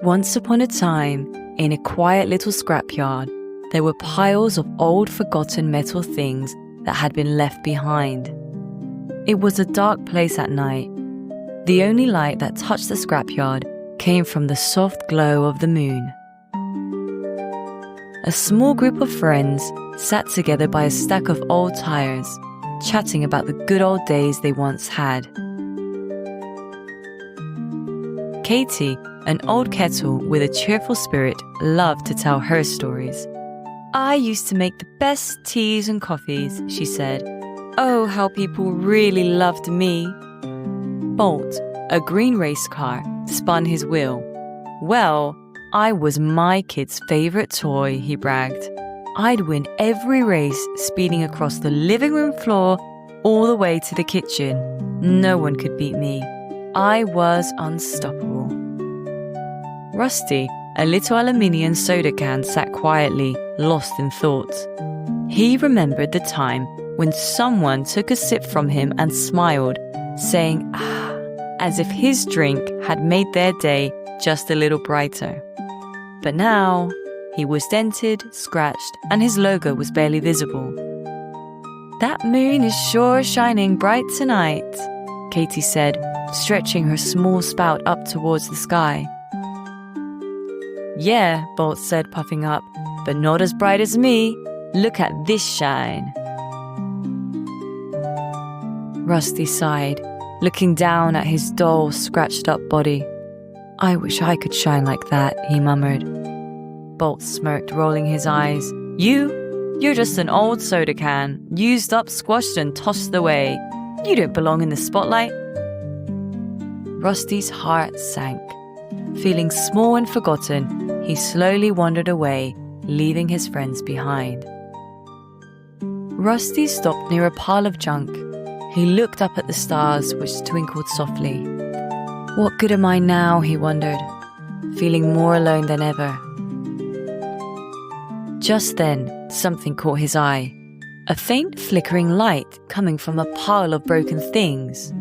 Once upon a time, in a quiet little scrapyard, there were piles of old forgotten metal things that had been left behind. It was a dark place at night. The only light that touched the scrapyard came from the soft glow of the moon. A small group of friends sat together by a stack of old tires, chatting about the good old days they once had. Katie, an old kettle with a cheerful spirit, loved to tell her stories. "I used to make the best teas and coffees," she said. "Oh, how people really loved me." Bolt, a green race car, spun his wheel. "Well, I was my kid's favorite toy," he bragged. "I'd win every race, speeding across the living room floor all the way to the kitchen. No one could beat me. I was unstoppable." Rusty, a little aluminium soda can, sat quietly, lost in thought. He remembered the time when someone took a sip from him and smiled, saying, "Ah," as if his drink had made their day just a little brighter. But now, he was dented, scratched, and his logo was barely visible. "That moon is sure shining bright tonight," Katie said, stretching her small spout up towards the sky. "Yeah," Bolt said, puffing up, "but not as bright as me. Look at this shine." Rusty sighed, looking down at his dull, scratched-up body. "I wish I could shine like that," he murmured. Bolt smirked, rolling his eyes. You're just an old soda can, used up, squashed, and tossed away. You don't belong in the spotlight." Rusty's heart sank. Feeling small and forgotten, he slowly wandered away, leaving his friends behind. Rusty stopped near a pile of junk. He looked up at the stars, which twinkled softly. What good am I now, he wondered, feeling more alone than ever. Just then, something caught his eye. A faint flickering light coming from a pile of broken things.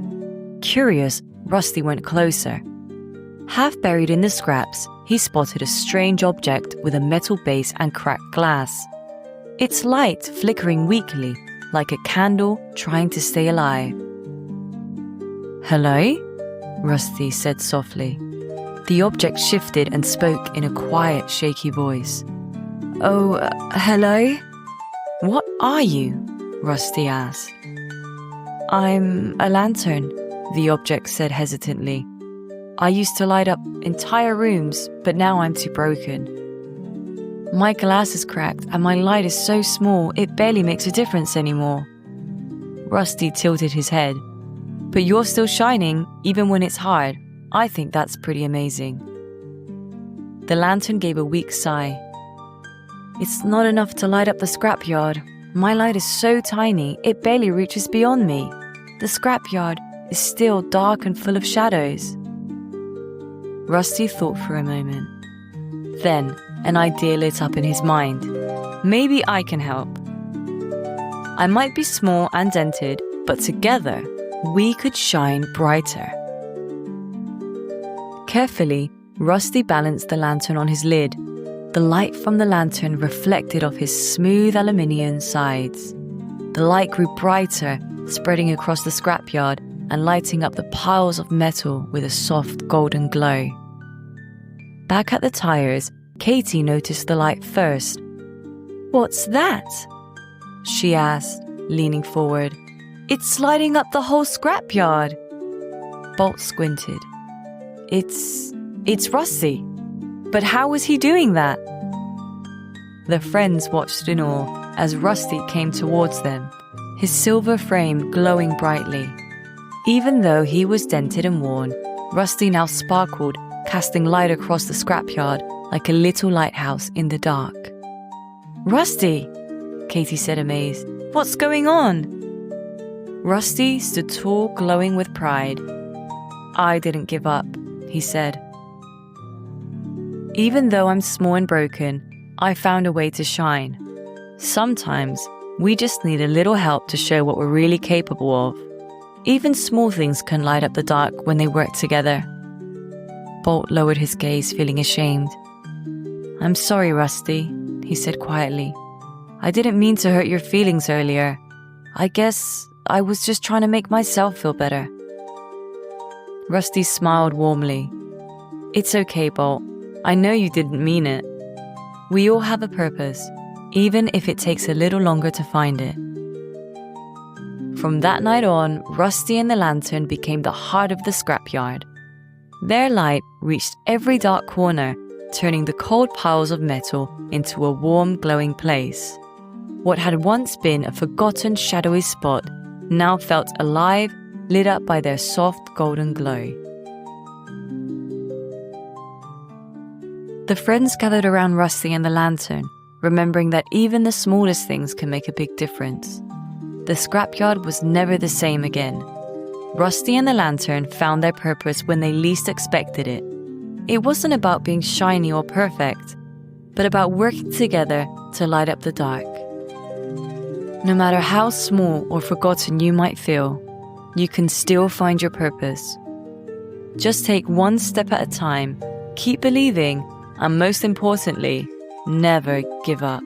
Curious, Rusty went closer. Half buried in the scraps, he spotted a strange object with a metal base and cracked glass. Its light flickering weakly, like a candle trying to stay alive. "Hello?" Rusty said softly. The object shifted and spoke in a quiet, shaky voice. "Oh, hello? What are you?" Rusty asked. "I'm a lantern," the object said hesitantly. "I used to light up entire rooms, but now I'm too broken. My glass is cracked and my light is so small it barely makes a difference anymore." Rusty tilted his head. "But you're still shining, even when it's hard. I think that's pretty amazing." The lantern gave a weak sigh. "It's not enough to light up the scrapyard. My light is so tiny, it barely reaches beyond me. The scrapyard is still dark and full of shadows." Rusty thought for a moment. Then, an idea lit up in his mind. "Maybe I can help. I might be small and dented, but together, we could shine brighter." Carefully, Rusty balanced the lantern on his lid. The light from the lantern reflected off his smooth aluminium sides. The light grew brighter, spreading across the scrapyard and lighting up the piles of metal with a soft golden glow. Back at the tires, Katie noticed the light first. "What's that?" she asked, leaning forward. "It's lighting up the whole scrapyard." Bolt squinted. It's Rusty. But how was he doing that?" The friends watched in awe as Rusty came towards them, his silver frame glowing brightly. Even though he was dented and worn, Rusty now sparkled, casting light across the scrapyard like a little lighthouse in the dark. "Rusty!" Katie said, amazed. "What's going on?" Rusty stood tall, glowing with pride. "I didn't give up," he said. "Even though I'm small and broken, I found a way to shine. Sometimes, we just need a little help to show what we're really capable of. Even small things can light up the dark when they work together." Bolt lowered his gaze, feeling ashamed. "I'm sorry, Rusty," he said quietly. "I didn't mean to hurt your feelings earlier. I guess I was just trying to make myself feel better." Rusty smiled warmly. "It's okay, Bolt. I know you didn't mean it. We all have a purpose, even if it takes a little longer to find it." From that night on, Rusty and the lantern became the heart of the scrapyard. Their light reached every dark corner, turning the cold piles of metal into a warm, glowing place. What had once been a forgotten, shadowy spot now felt alive, lit up by their soft, golden glow. The friends gathered around Rusty and the lantern, remembering that even the smallest things can make a big difference. The scrapyard was never the same again. Rusty and the lantern found their purpose when they least expected it. It wasn't about being shiny or perfect, but about working together to light up the dark. No matter how small or forgotten you might feel, you can still find your purpose. Just take one step at a time, keep believing, and most importantly, never give up.